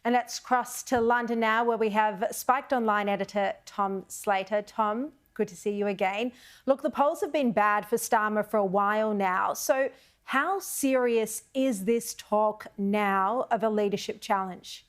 And let's cross to London now, where we have Spiked Online Editor Tom Slater. Tom, good to see you again. Look, the polls have been bad for Starmer for a while now. So how serious is this talk now of a leadership challenge?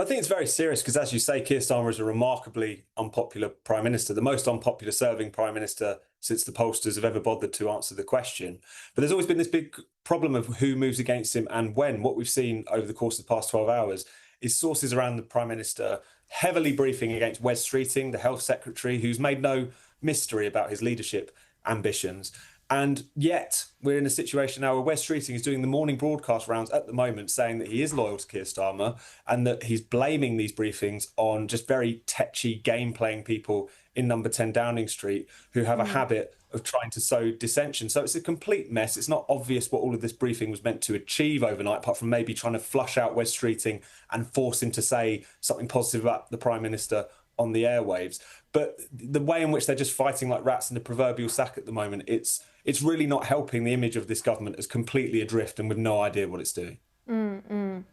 I think it's very serious because, as you say, Keir Starmer is a remarkably unpopular Prime Minister, the most unpopular serving Prime Minister since the pollsters have ever bothered to answer the question. But there's always been this big problem of who moves against him and when. What we've seen over the course of the past 12 hours is sources around the Prime Minister heavily briefing against Wes Streeting, the Health Secretary, who's made no mystery about his leadership ambitions. And yet we're in a situation now where Wes Streeting is doing the morning broadcast rounds at the moment, saying that he is loyal to Keir Starmer and that he's blaming these briefings on just very tetchy game-playing people in number 10 Downing Street who have a habit of trying to sow dissension. So it's a complete mess. It's not obvious what all of this briefing was meant to achieve overnight, apart from maybe trying to flush out Wes Streeting and force him to say something positive about the Prime Minister on the airwaves. But the way in which they're just fighting like rats in the proverbial sack at the moment, it's really not helping the image of this government as completely adrift and with no idea what it's doing. Well,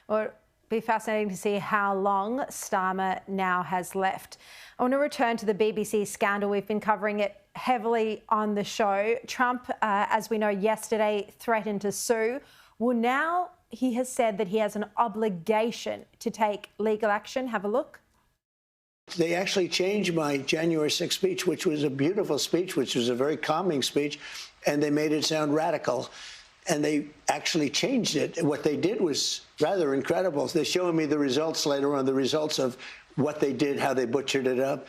it'll be fascinating to see how long Starmer now has left. I want to return to the BBC scandal. We've been covering it heavily on the show. Trump, as we know, yesterday threatened to sue. Well, now he has said that he has an obligation to take legal action. Have a look. They actually changed my January 6th speech, which was a beautiful speech, which was a very calming speech, and they made it sound radical. And they actually changed it. What they did was rather incredible. They're showing me the results later on, the results of what they did, how they butchered it up.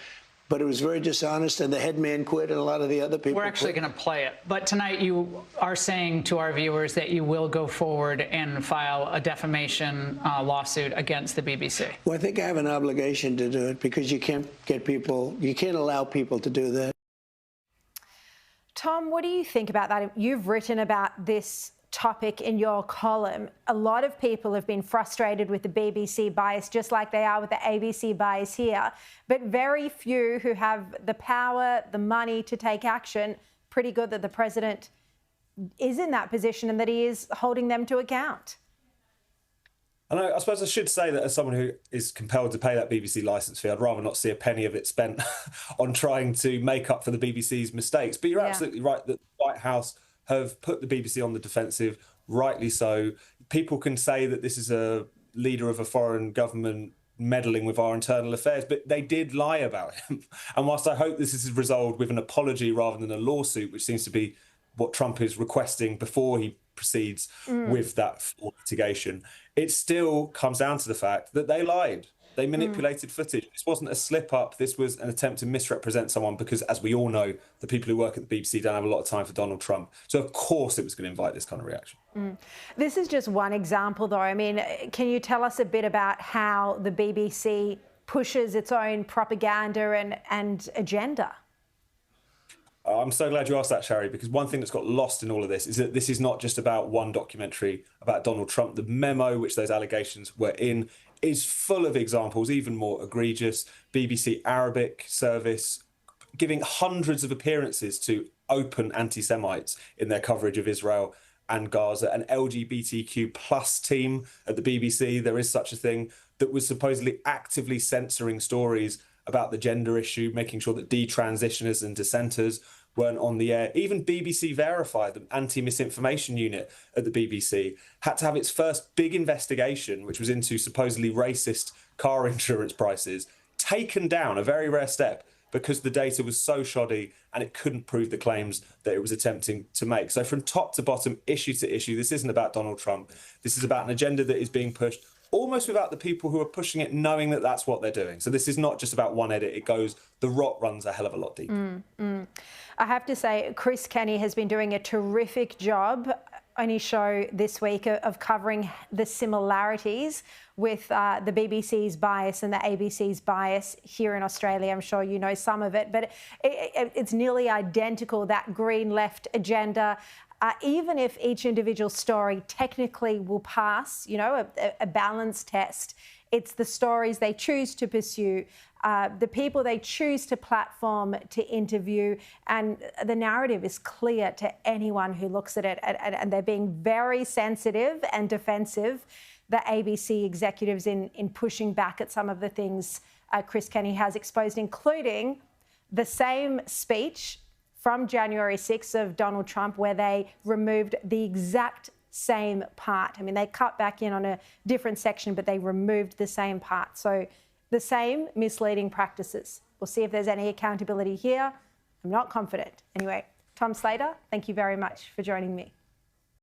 But it was very dishonest, and the head man quit, and a lot of the other people We're actually going to play it. But tonight you are saying to our viewers that you will go forward and file a defamation lawsuit against the BBC. Well, I think I have an obligation to do it because you can't allow people to do that. Tom, what do you think about that? You've written about this topic in your column. A lot of people have been frustrated with the BBC bias, just like they are with the ABC bias here, but very few who have the power, the money to take action. Pretty good that the president is in that position and that he is holding them to account. And I suppose I should say that as someone who is compelled to pay that BBC licence fee, I'd rather not see a penny of it spent on trying to make up for the BBC's mistakes. But you're absolutely right that the White House have put the BBC on the defensive, rightly so. People can say that this is a leader of a foreign government meddling with our internal affairs, but they did lie about him. And whilst I hope this is resolved with an apology rather than a lawsuit, which seems to be what Trump is requesting before he proceeds with that litigation, it still comes down to the fact that they lied. They manipulated footage. This wasn't a slip-up. This was an attempt to misrepresent someone because, as we all know, the people who work at the BBC don't have a lot of time for Donald Trump. So, of course, it was going to invite this kind of reaction. This is just one example, though. I mean, can you tell us a bit about how the BBC pushes its own propaganda and agenda? I'm so glad you asked that, Sharri, because one thing that's got lost in all of this is that this is not just about one documentary about Donald Trump. The memo which those allegations were in is full of examples, even more egregious. BBC Arabic service giving hundreds of appearances to open anti-Semites in their coverage of Israel and Gaza. An LGBTQ plus team at the BBC, there is such a thing, that was supposedly actively censoring stories about the gender issue, making sure that detransitioners and dissenters weren't on the air. Even BBC Verify, the anti-misinformation unit at the BBC, had to have its first big investigation, which was into supposedly racist car insurance prices, taken down, a very rare step, because the data was so shoddy and it couldn't prove the claims that it was attempting to make. So from top to bottom, issue to issue, this isn't about Donald Trump. This is about an agenda that is being pushed almost without the people who are pushing it knowing that that's what they're doing. So this is not just about one edit. It goes, the rot runs a hell of a lot deeper. I have to say, Chris Kenny has been doing a terrific job on his show this week of covering the similarities with the BBC's bias and the ABC's bias here in Australia. I'm sure you know some of it, but it's nearly identical, that green left agenda. Even if each individual story technically will pass, you know, a balance test, it's the stories they choose to pursue, the people they choose to platform, to interview, and the narrative is clear to anyone who looks at it, and they're being very sensitive and defensive. the ABC executives in pushing back at some of the things Chris Kenny has exposed, including the same speech from January 6th of Donald Trump where they removed the exact same part. I mean, they cut back in on a different section, but they removed the same part. So the same misleading practices. We'll see if there's any accountability here. I'm not confident. Anyway, Tom Slater, thank you very much for joining me.